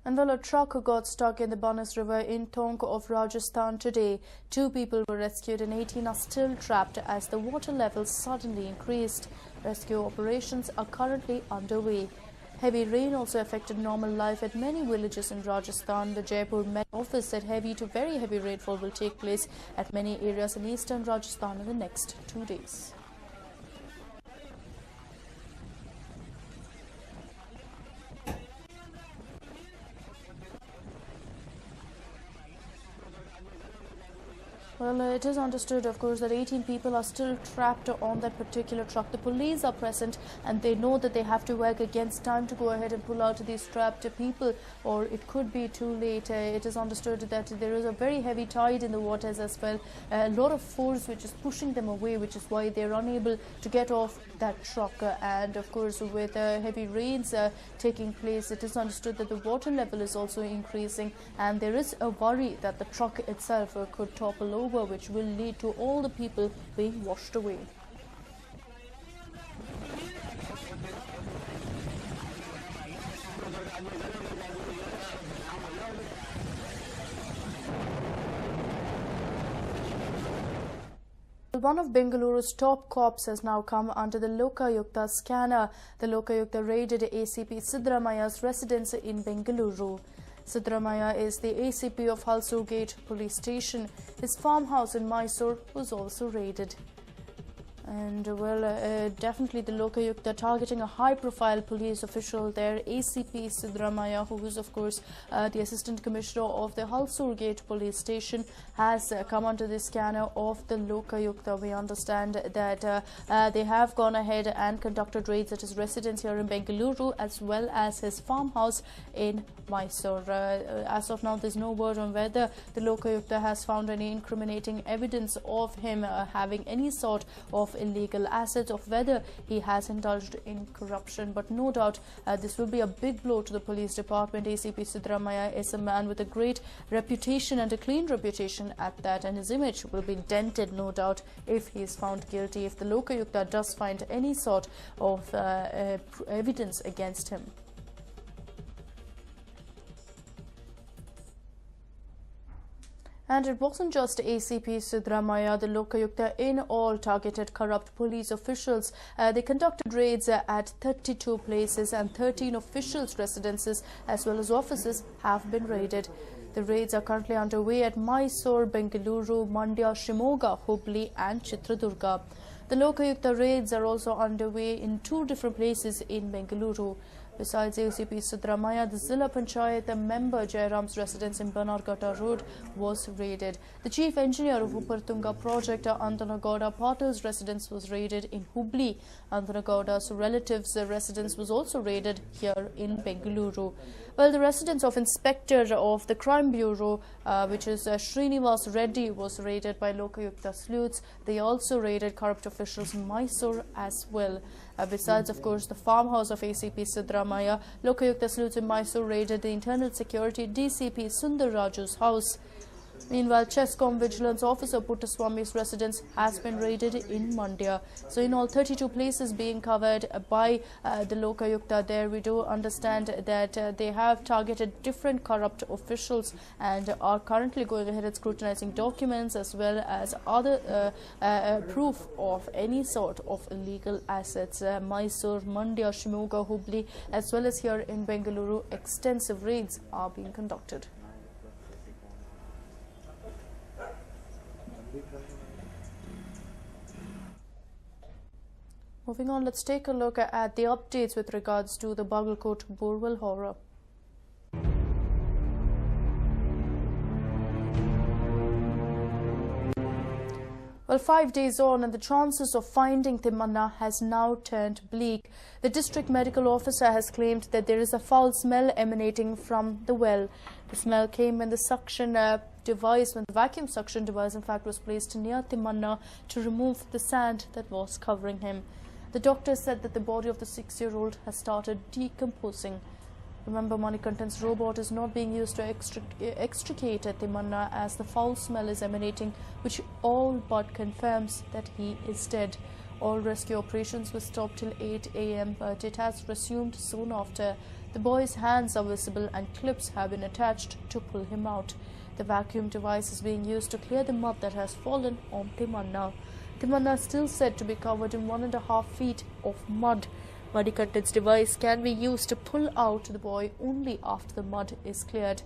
And while a truck got stuck in the Banas River in Tonk of Rajasthan today, 2 people were rescued and 18 are still trapped as the water level suddenly increased. Rescue operations are currently underway. Heavy rain also affected normal life at many villages in Rajasthan. The Jaipur Met Office said heavy to very heavy rainfall will take place at many areas in eastern Rajasthan in the next 2 days. Well, it is understood, of course, that 18 people are still trapped on that particular truck. The police are present and they know that they have to work against time to go ahead and pull out these trapped people, or it could be too late. It is understood that there is a very heavy tide in the waters as well. A lot of force which is pushing them away, which is why they are unable to get off that truck. And of course, with heavy rains taking place, it is understood that the water level is also increasing, and there is a worry that the truck itself could topple over, which will lead to all the people being washed away. One of Bengaluru's top cops has now come under the Lokayukta scanner. The Lokayukta raided ACP Siddaramaya's residence in Bengaluru. Siddaramaya is the ACP of Hulsoor Gate Police Station. His farmhouse in Mysore was also raided. And well, definitely the Lokayukta targeting a high-profile police official there, ACP Siddaramaya, who is of course the Assistant Commissioner of the Hulsoor Gate Police Station, has come under the scanner of the Lokayukta. We understand that they have gone ahead and conducted raids at his residence here in Bengaluru as well as his farmhouse in Mysore. As of now, there's no word on whether the Lokayukta has found any incriminating evidence of him having any sort of illegal assets, of whether he has indulged in corruption. But no doubt this will be a big blow to the police department. ACP Siddaramaya is a man with a great reputation and a clean reputation at that, and his image will be dented, no doubt, if he is found guilty, if the Lokayukta does find any sort of evidence against him. And it wasn't just ACP Siddaramaya. The Lokayukta in all targeted corrupt police officials. They conducted raids at 32 places, and 13 officials' residences as well as offices have been raided. The raids are currently underway at Mysore, Bengaluru, Mandya, Shimoga, Hubli and Chitradurga. The Lokayukta raids are also underway in 2 different places in Bengaluru. Besides ACP Siddaramaya, the Zilla Panchayat member Jairam's residence in Banargata Road was raided. The chief engineer of Uppartunga project, Andanagowda Patil's residence, was raided in Hubli. Andanagowda's relatives' residence was also raided here in Bengaluru. Well, the residence of Inspector of the Crime Bureau, which is Srinivas Reddy, was raided by Lokayukta sleuths. They also raided corrupt officials in Mysore as well. Besides, of course, the farmhouse of ACP Siddaramaya, Lokayukta sleuths in Mysore raided the internal security DCP Sundar Raju's house. Meanwhile, Chescom Vigilance Officer Puttaswamy's residence has been raided in Mandya. So in all, 32 places being covered by the Lokayukta there. We do understand that they have targeted different corrupt officials and are currently going ahead and scrutinizing documents as well as other proof of any sort of illegal assets. Mysore, Mandya, Shimoga, Hubli as well as here in Bengaluru, extensive raids are being conducted. Moving on, let's take a look at the updates with regards to the Bagalkot borewell horror. Well, 5 days on, and the chances of finding Timanna has now turned bleak. The district medical officer has claimed that there is a foul smell emanating from the well. The smell came when the suction device, when the vacuum suction device, in fact, was placed near Timanna to remove the sand that was covering him. The doctor said that the body of the 6-year-old has started decomposing. Remember, Manikantan's robot is not being used to extricate Timanna as the foul smell is emanating, which all but confirms that he is dead. All rescue operations were stopped till 8 a.m. but it has resumed soon after. The boy's hands are visible and clips have been attached to pull him out. The vacuum device is being used to clear the mud that has fallen on Timanna. Timanna is still said to be covered in 1.5 feet of mud. Muddy contents device can be used to pull out the boy only after the mud is cleared.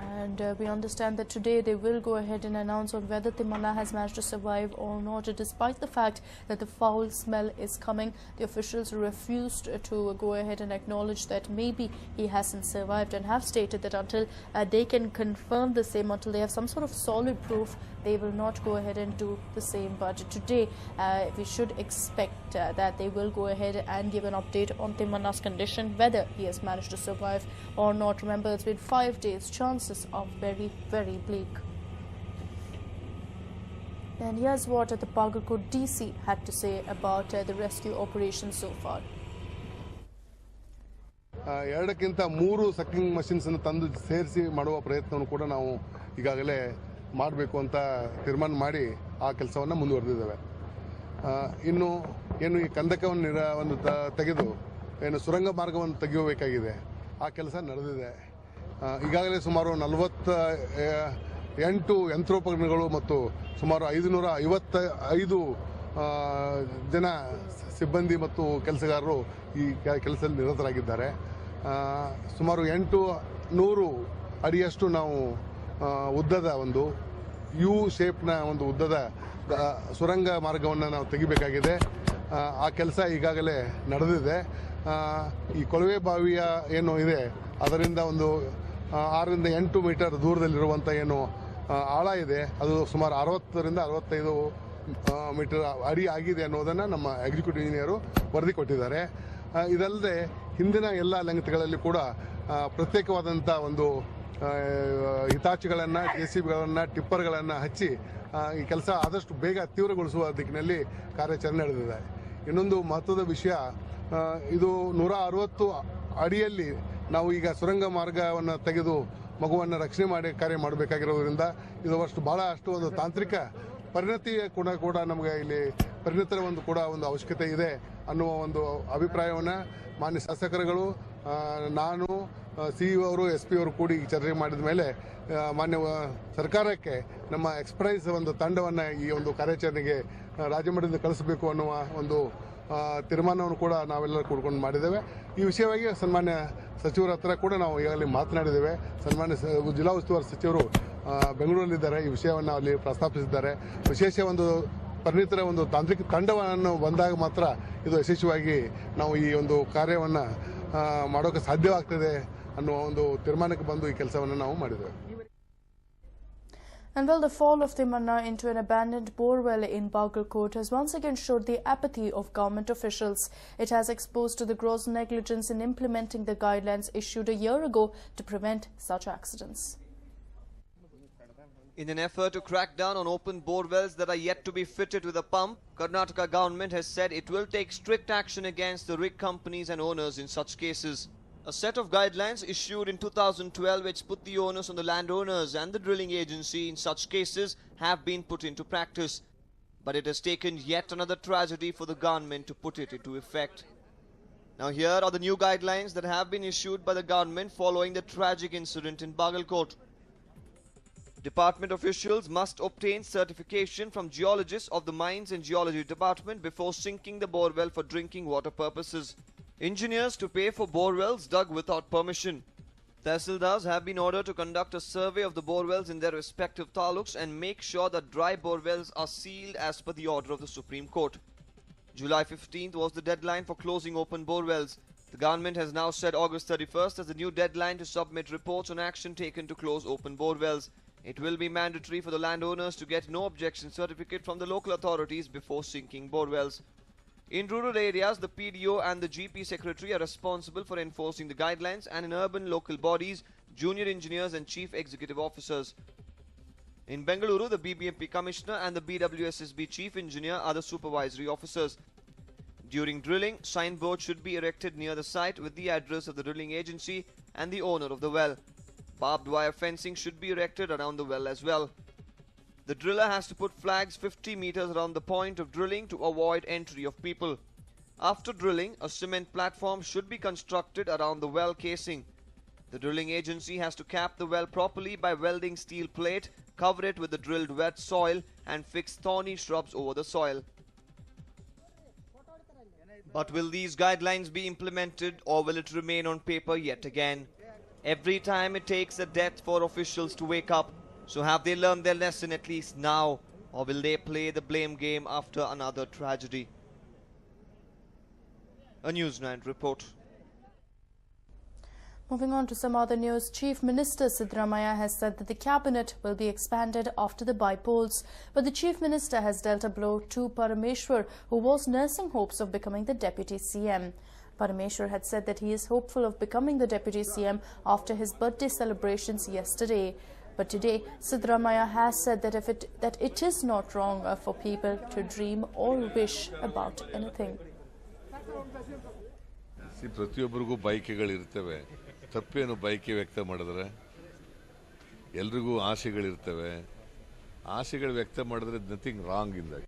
And we understand that today they will go ahead and announce on whether Timanna has managed to survive or not. Despite the fact that the foul smell is coming, the officials refused to go ahead and acknowledge that maybe he hasn't survived, and have stated that until they can confirm the same, until they have some sort of solid proof, they will not go ahead and do the same. But today we should expect that they will go ahead and give an update on Timanna's condition, whether he has managed to survive or not. Remember, it's been 5 days. Chances are very, very bleak. And here's what the Bagalkot DC had to say about the rescue operation so far. ಎರಡಕ್ಕಿಂತ ಮೂರು sucking machines ಅನ್ನು ತಂದು ಸೇರಿಸಿ ಮಾಡುವ ಪ್ರಯತ್ನವನ್ನು ಕೂಡ ನಾವು ಈಗಾಗಲೇ ಮಾಡಬೇಕು ಅಂತ ತೀರ್ಮಾನ ಮಾಡಿ ಆ ಕೆಲಸವನ್ನು ಮುಂದುವರೆದಿದ್ದೇವೆ. ಇನ್ನು ಏನು ಈ ಕಂದಕವನ್ನು ತೆಗೆದು ಏನು ಸುರಂಗ ಮಾರ್ಗವನ್ನು ತೆಗೆಯಬೇಕಾಗಿದೆ, ಆ ಕೆಲಸ ನಡೆದಿದೆ. ಈಗಾಗಲೇ ಸುಮಾರು 48 ಯಂತ್ರೋಪಕರಣಗಳು ಮತ್ತು ಸುಮಾರು 555 ಜನ ಸಿಬ್ಬಂದಿ ಮತ್ತು ಕೆಲಸಗಾರರು ಈ ಕೆಲಸದಲ್ಲಿ ನಿರತರಾಗಿದ್ದಾರೆ. ಸುಮಾರು 800 ಅಡಿಯಷ್ಟು ನಾವು ಉದ್ದದ ಒಂದು ಯು ಶೇಪ್ನ ಒಂದು ಉದ್ದದ ಸುರಂಗ ಮಾರ್ಗವನ್ನು ನಾವು ತೆಗಿಬೇಕಾಗಿದೆ. ಆ ಕೆಲಸ ಈಗಾಗಲೇ ನಡೆದಿದೆ. ಈ ಕೊಳವೆ ಬಾವಿಯ ಏನು ಇದೆ ಅದರಿಂದ ಒಂದು 6 ರಿಂದ 8 ಮೀಟರ್ ದೂರದಲ್ಲಿರುವಂಥ ಏನು ಆಳ ಇದೆ, ಅದು ಸುಮಾರು 60 ರಿಂದ 65 ಮೀಟರ್ ಅಡಿ ಆಗಿದೆ ಅನ್ನೋದನ್ನು ನಮ್ಮ ಎಕ್ಸಿಕ್ಯೂಟಿವ್ ಇಂಜಿನಿಯರು ವರದಿ ಕೊಟ್ಟಿದ್ದಾರೆ. ಇದಲ್ಲದೆ ಹಿಂದಿನ ಎಲ್ಲ ಲಂಘನೆಗಳಲ್ಲಿ ಕೂಡ ಪ್ರತ್ಯೇಕವಾದಂಥ ಒಂದು ಹಿತಾಚಿಗಳನ್ನು, JCBಗಳನ್ನು, ಟಿಪ್ಪರ್ಗಳನ್ನು ಹಚ್ಚಿ ಈ ಕೆಲಸ ಆದಷ್ಟು ಬೇಗ ತೀವ್ರಗೊಳಿಸುವ ದಿಕ್ಕಿನಲ್ಲಿ ಕಾರ್ಯಾಚರಣೆ ನಡೆದಿದೆ. ಇನ್ನೊಂದು ಮಹತ್ವದ ವಿಷಯ, ಇದು 160 ಅಡಿಯಲ್ಲಿ ನಾವು ಈಗ ಸುರಂಗ ಮಾರ್ಗವನ್ನು ತೆಗೆದು ಮಗುವನ್ನು ರಕ್ಷಣೆ ಮಾಡಿ ಕಾರ್ಯ ಮಾಡಬೇಕಾಗಿರೋದ್ರಿಂದ ಇದು ಬಹಳಷ್ಟು ಒಂದು ತಾಂತ್ರಿಕ ಪರಿಣತಿಯ ಕೂಡ ನಮಗೆ ಇಲ್ಲಿ ಪರಿಣಿತರ ಒಂದು ಅವಶ್ಯಕತೆ ಇದೆ ಅನ್ನುವ ಒಂದು ಅಭಿಪ್ರಾಯವನ್ನು ಮಾನ್ಯ ಶಾಸಕರುಗಳು, ನಾನು, CEO ಅವರು, SP ಅವರು ಕೂಡಿ ಚರ್ಚೆ ಮಾಡಿದ ಮೇಲೆ ಮಾನ್ಯ ಸರ್ಕಾರಕ್ಕೆ ನಮ್ಮ ಎಕ್ಸ್ಪರ್ಟೈಸ್ ಒಂದು ತಂಡವನ್ನು ಈ ಒಂದು ಕಾರ್ಯಾಚರಣೆಗೆ ರಾಜ್ಯ ಮಟ್ಟದಿಂದ ಕಳಿಸಬೇಕು ಅನ್ನುವ ಒಂದು ತೀರ್ಮಾನವನ್ನು ಕೂಡ ನಾವೆಲ್ಲರೂ ಕೂಡ್ಕೊಂಡು ಮಾಡಿದ್ದೇವೆ. ಈ ವಿಷಯವಾಗಿ ಸನ್ಮಾನ್ಯ ಸಚಿವರ ಹತ್ರ ಕೂಡ ನಾವು ಈಗಾಗಲೇ ಮಾತನಾಡಿದ್ದೇವೆ. ಸನ್ಮಾನ್ಯ ಜಿಲ್ಲಾ ಉಸ್ತುವಾರಿ ಸಚಿವರು ಬೆಂಗಳೂರಲ್ಲಿದ್ದಾರೆ. ಈ ವಿಷಯವನ್ನು ಅಲ್ಲಿ ಪ್ರಸ್ತಾಪಿಸಿದ್ದಾರೆ. ವಿಶೇಷ ಒಂದು ಪರಿಣಿತರ ಒಂದು ತಾಂತ್ರಿಕ ತಂಡವನ್ನು ಬಂದಾಗ ಮಾತ್ರ ಇದು ಯಶಸ್ವಿಯಾಗಿ ನಾವು ಈ ಒಂದು ಕಾರ್ಯವನ್ನು ಮಾಡೋಕೆ ಸಾಧ್ಯವಾಗ್ತದೆ ಅನ್ನುವ ಒಂದು ತೀರ್ಮಾನಕ್ಕೆ ಬಂದು ಈ ಕೆಲಸವನ್ನು ನಾವು ಮಾಡಿದ್ದೇವೆ. And well, the fall of Timanna into an abandoned borewell in Bagalkot has once again showed the apathy of government officials. It has exposed to the gross negligence in implementing the guidelines issued a year ago to prevent such accidents. In an effort to crack down on open borewells that are yet to be fitted with a pump, Karnataka government has said it will take strict action against the rig companies and owners in such cases. A set of guidelines issued in 2012 which put the onus on the landowners and the drilling agency in such cases have been put into practice. But it has taken yet another tragedy for the government to put it into effect. Now here are the new guidelines that have been issued by the government following the tragic incident in Bagalkot. Department officials must obtain certification from geologists of the Mines and Geology Department before sinking the borewell for drinking water purposes. Engineers to pay for borewells dug without permission. Tehsildars have been ordered to conduct a survey of the borewells in their respective taluks and make sure that dry borewells are sealed as per the order of the Supreme Court. July 15th was the deadline for closing open borewells. The government has now set August 31st as the new deadline to submit reports on action taken to close open borewells. It will be mandatory for the landowners to get no objection certificate from the local authorities before sinking borewells. In rural areas, the PDO and the GP secretary are responsible for enforcing the guidelines, and in urban local bodies, junior engineers and chief executive officers. In Bengaluru, the BBMP commissioner and the BWSSB chief engineer are the supervisory officers. During drilling, signboards should be erected near the site with the address of the drilling agency and the owner of the well. Barbed wire fencing should be erected around the well as well. The driller has to put flags 50 meters around the point of drilling to avoid entry of people. After drilling, a cement platform should be constructed around the well casing. The drilling agency has to cap the well properly by welding steel plate, cover it with the drilled wet soil and fix thorny shrubs over the soil. But will these guidelines be implemented or will it remain on paper yet again? Every time it takes a death for officials to wake up. So have they learned their lesson at least now, or will they play the blame game after another tragedy? A News9 report. Moving on to some other news, Chief Minister Siddaramaiah has said that the cabinet will be expanded after the by-polls. But the Chief Minister has dealt a blow to Parameshwar, who was nursing hopes of becoming the Deputy CM. Parameshwar had said that he is hopeful of becoming the Deputy CM after his birthday celebrations yesterday. But today, Siddaramaiah has said that it is not wrong for people to dream or wish about anything. ಪ್ರತಿಯೊಬ್ಬರಿಗೂ ಬಯಕೆಗಳಿರ್ತವೆ. ತಪ್ಪೇನು ಬಯಕೆ ವ್ಯಕ್ತ ಮಾಡಿದ್ರೆ ಎಲ್ರಿಗೂ ಆಸೆಗಳಿರ್ತವೆ. ಆಸೆಗಳು ವ್ಯಕ್ತ ಮಾಡಿದ್ರೆ nothing wrong in that.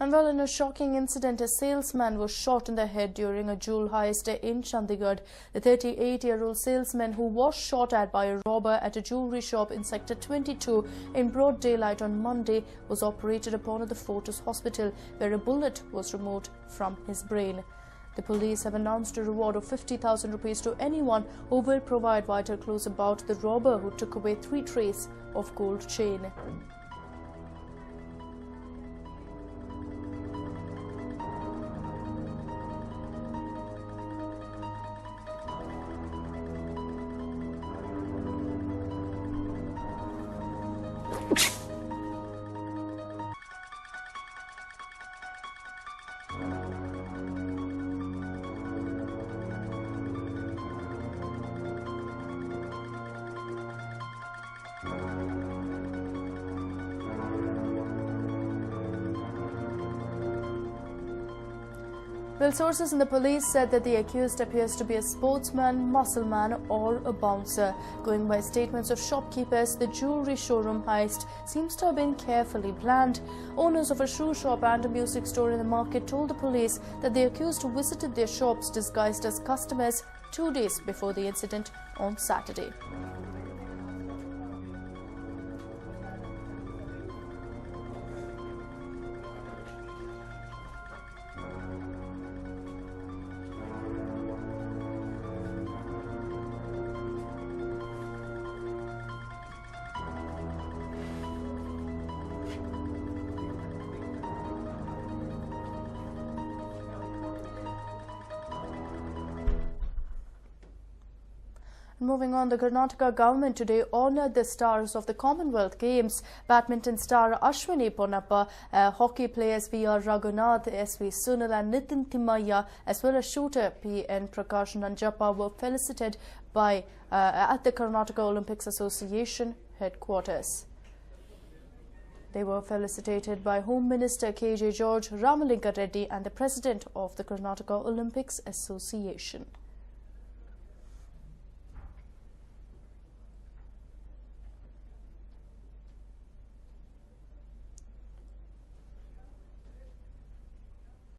And well, in a shocking incident, a salesman was shot in the head during a jewel heist in Chandigarh. The 38-year-old salesman, who was shot at by a robber at a jewellery shop in Sector 22 in broad daylight on Monday, was operated upon at the Fortis Hospital, where a bullet was removed from his brain. The police have announced a reward of 50,000 rupees to anyone who will provide vital clues about the robber who took away 3 trays of gold chain. Well, sources in the police said that the accused appears to be a sportsman, muscle man or a bouncer. Going by statements of shopkeepers, the jewellery showroom heist seems to have been carefully planned. Owners of a shoe shop and a music store in the market told the police that the accused visited their shops disguised as customers 2 days before the incident on Saturday. Moving on, the Karnataka government today honoured the stars of the Commonwealth Games. Badminton star Ashwini Ponnappa, hockey players V.R. Raghunath, S.V. Sunil and Nitin Timmaiya, as well as shooter P.N. Prakash Nanjappa were felicitated by at the Karnataka Olympics Association headquarters. They were felicitated by Home Minister K.J. George, Ramalinga Reddy and the President of the Karnataka Olympics Association.